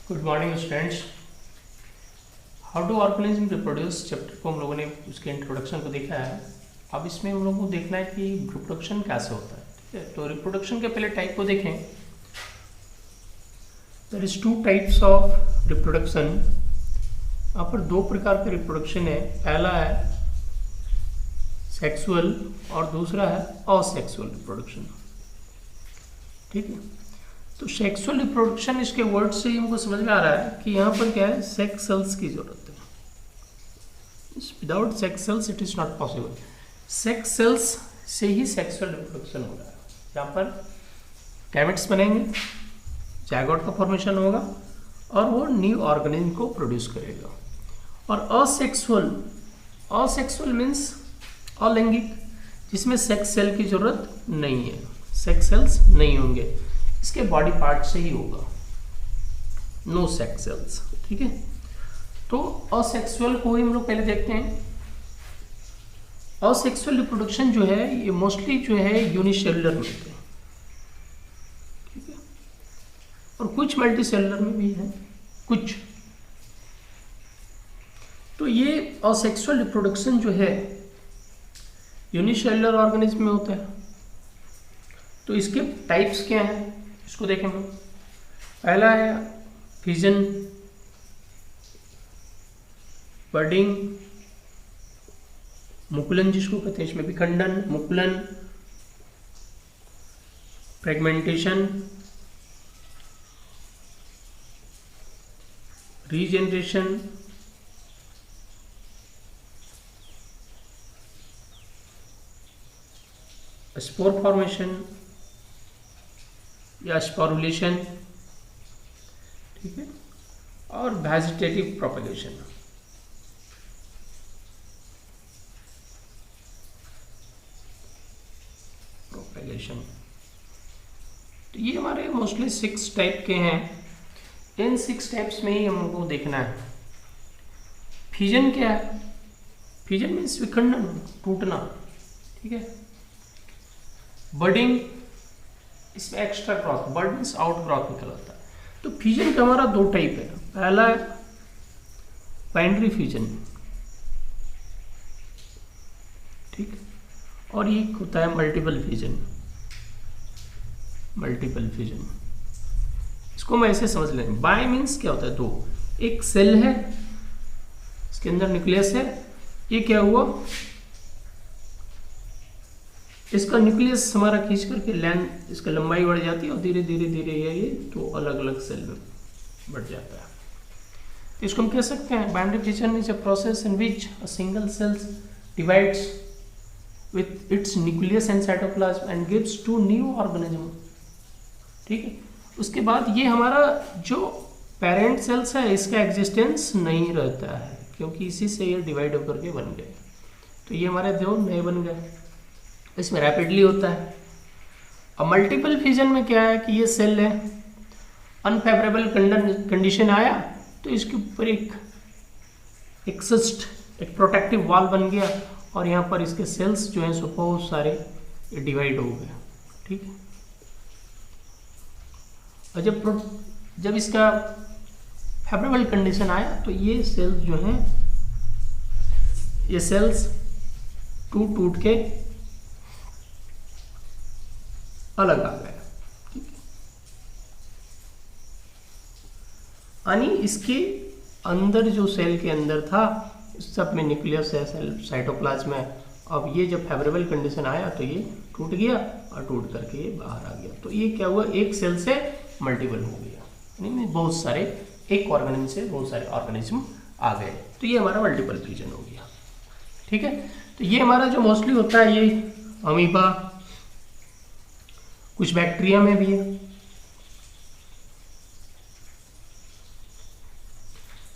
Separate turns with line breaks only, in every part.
Good morning students. How to organism reproduce chapter को हम लोगों ने उसके इंट्रोडक्शन को देखा है। अब इसमें हम लोगों को देखना है कि रिप्रोडक्शन कैसे होता है। ठीक है, तो रिप्रोडक्शन के पहले टाइप को देखें। There is two types of reproduction. यहाँ पर दो प्रकार का रिप्रोडक्शन है। पहला है सेक्सुअल और दूसरा है असेक्सुअल रिप्रोडक्शन। ठीक है, तो सेक्सुअल रिप्रोडक्शन इसके वर्ड से ही हमको समझ में आ रहा है कि यहाँ पर क्या है, सेक्स सेल्स की जरूरत है। Without sex cells it is not possible. Sex cells से ही सेक्सुअल रिप्रोडक्शन हो रहा है। यहाँ पर गैमेट्स बनेंगे, जायगोट का फॉर्मेशन होगा और वो न्यू ऑर्गेनिज्म को प्रोड्यूस करेगा। और असेक्सुअल मीन्स अलैंगिक, जिसमें सेक्स सेल की जरूरत नहीं है, सेक्स सेल्स नहीं होंगे, इसके बॉडी पार्ट से ही होगा, नो सेक्स सेल्स। ठीक है, तो असेक्सुअल को ही हम लोग पहले देखते हैं। असेक्सुअल रिप्रोडक्शन जो है ये मोस्टली जो है यूनिसेलुलर में होते हैं। ठीक है, और कुछ मल्टीसेलुलर में भी है कुछ। तो ये असेक्सुअल रिप्रोडक्शन जो है यूनिसेलुलर ऑर्गेनिज्म में होता है। तो इसके टाइप्स क्या हैं इसको देखें हम। पहला है फिजन, बडिंग, मुकुलन जिसको कहते हैं, इसमें विखंडन, मुकुलन, फ्रेगमेंटेशन, रीजेनरेशन, स्पोर फॉर्मेशन या स्पोरुलेशन। ठीक है, और वेजिटेटिव प्रोपगेशन। तो ये हमारे मोस्टली 6 टाइप के हैं। इन 6 टाइप्स में ही हमको देखना है। फिजन क्या है? फिजन मीन्स विखंडन, टूटना। ठीक है, बडिंग, इसमें एक्स्ट्रा ग्रोथ, बड मीन्स आउट ग्रोथ निकल आता है। तो फ्यूजन का हमारा 2 टाइप है। पहला है बाइनरी फ्यूजन, ठीक, और ये होता है मल्टीपल फ्यूजन। मल्टीपल फ्यूजन इसको मैं ऐसे समझ लें। बाय मीन्स क्या होता है, 2, एक सेल है, इसके अंदर न्यूक्लियस है, ये क्या हुआ, इसका न्यूक्लियस हमारा खींच करके लेंथ, इसका लंबाई बढ़ जाती है और धीरे धीरे धीरे ये तो अलग अलग सेल में बढ़ जाता है। तो इसको हम कह सकते हैं binary fusion is a process in which a single cells divides with its nucleus and cytoplasm and gives 2 new organism. ठीक है, उसके बाद ये हमारा जो पेरेंट सेल्स है इसका एग्जिस्टेंस नहीं रहता है, क्योंकि इसी से ये डिवाइड होकर के बन गए। तो ये हमारे 2 नए बन गए, इसमें रैपिडली होता है। अब मल्टीपल फ्यूजन में क्या है कि ये सेल है, अनफेवरेबल कंडीशन आया तो इसके ऊपर एक सिस्ट, एक प्रोटेक्टिव वॉल बन गया और यहाँ पर इसके सेल्स जो हैं सो बहुत सारे डिवाइड हो गए। ठीक है, और जब इसका फेवरेबल कंडीशन आया तो ये सेल्स जो हैं, ये सेल्स टूट के अलग आ गया। यानी इसके अंदर जो सेल के अंदर था सब में न्यूक्लियस है, सेल साइटोप्लाज्म है। अब ये जब फेवरेबल कंडीशन आया तो ये टूट गया और टूट करके ये बाहर आ गया। तो ये क्या हुआ, एक सेल से मल्टीपल हो गया, यानी बहुत सारे, एक ऑर्गेनिज्म से बहुत सारे ऑर्गेनिज्म आ गए। तो ये हमारा मल्टीपल फ्यूजन हो गया। ठीक है, तो ये हमारा जो मोस्टली होता है ये अमीबा, कुछ बैक्टीरिया में भी है।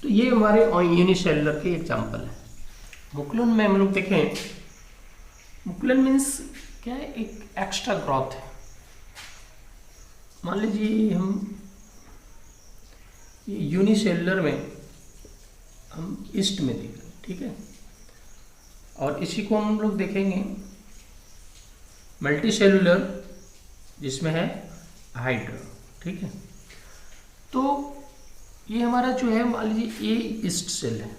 तो ये हमारे यूनिसेलुलर के एग्जांपल है। मुकुलन में हम लोग देखें, मुकुलन मीन्स क्या है, एक एक्स्ट्रा ग्रोथ है। मान लीजिए हम यूनिसेलुलर में हम ईस्ट में देख रहे हैं। ठीक है, और इसी को हम लोग देखेंगे मल्टीसेलुलर, जिसमें है हाइड्रा। ठीक है, तो ये हमारा जो है मान लीजिए ये ईस्ट सेल है,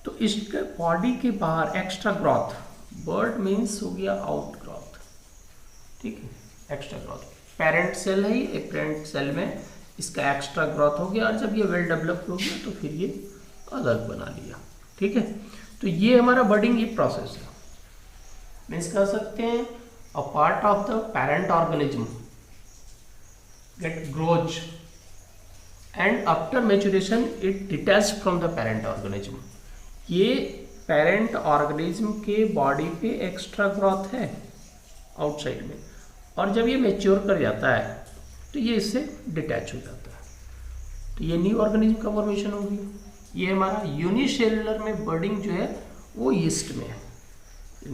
तो ईस्ट बॉडी के बाहर एक्स्ट्रा ग्रोथ, बर्ड मीन्स हो गया आउट ग्रोथ, ठीक है, एक्स्ट्रा ग्रोथ। पेरेंट सेल है, ये पेरेंट सेल में इसका एक्स्ट्रा ग्रोथ हो गया, और जब ये वेल डेवलप्ड हो गया तो फिर ये अलग बना लिया, ठीक है। तो ये हमारा बर्डिंग ये प्रोसेस है, मीन्स कह सकते हैं a part of the parent organism gate grows and after maturation it detach from the parent organism. ये पेरेंट ऑर्गेनिज्म के बॉडी पे एक्स्ट्रा ग्रोथ है आउटसाइड में, और जब ये मैच्योर कर जाता है तो ये इससे डिटैच हो जाता है, तो ये न्यू ऑर्गेनिज्म का फॉर्मेशन होगी। ये हमारा यूनिसेलुलर में बर्डिंग जो है वो ईस्ट में है।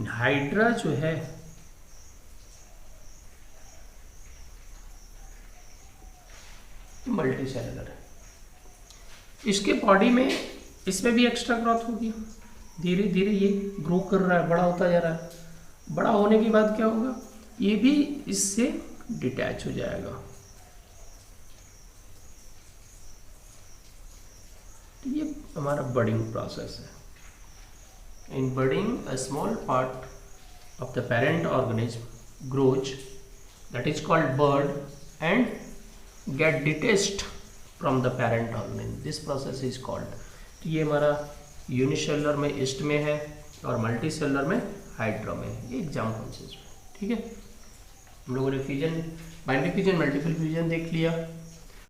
हाइड्रा जो है मल्टी सेलुलर है, इसके बॉडी में इसमें भी एक्स्ट्रा ग्रोथ होगी, धीरे धीरे ये ग्रो कर रहा है, बड़ा होता जा रहा है। बड़ा होने के बाद क्या होगा, ये भी इससे डिटैच हो जाएगा। तो ये हमारा बर्डिंग प्रोसेस है। In budding a small part of the parent organism grows, that is called bud, and get detached from the parent organism. This process is called। तो ये हमारा यूनिसेलुलर में ईस्ट में है और मल्टी सेलुलर में hydra में है। ये एग्जाम्पल्स है, ठीक है। हम लोगों ने fusion, binary fusion, multiple fusion देख लिया।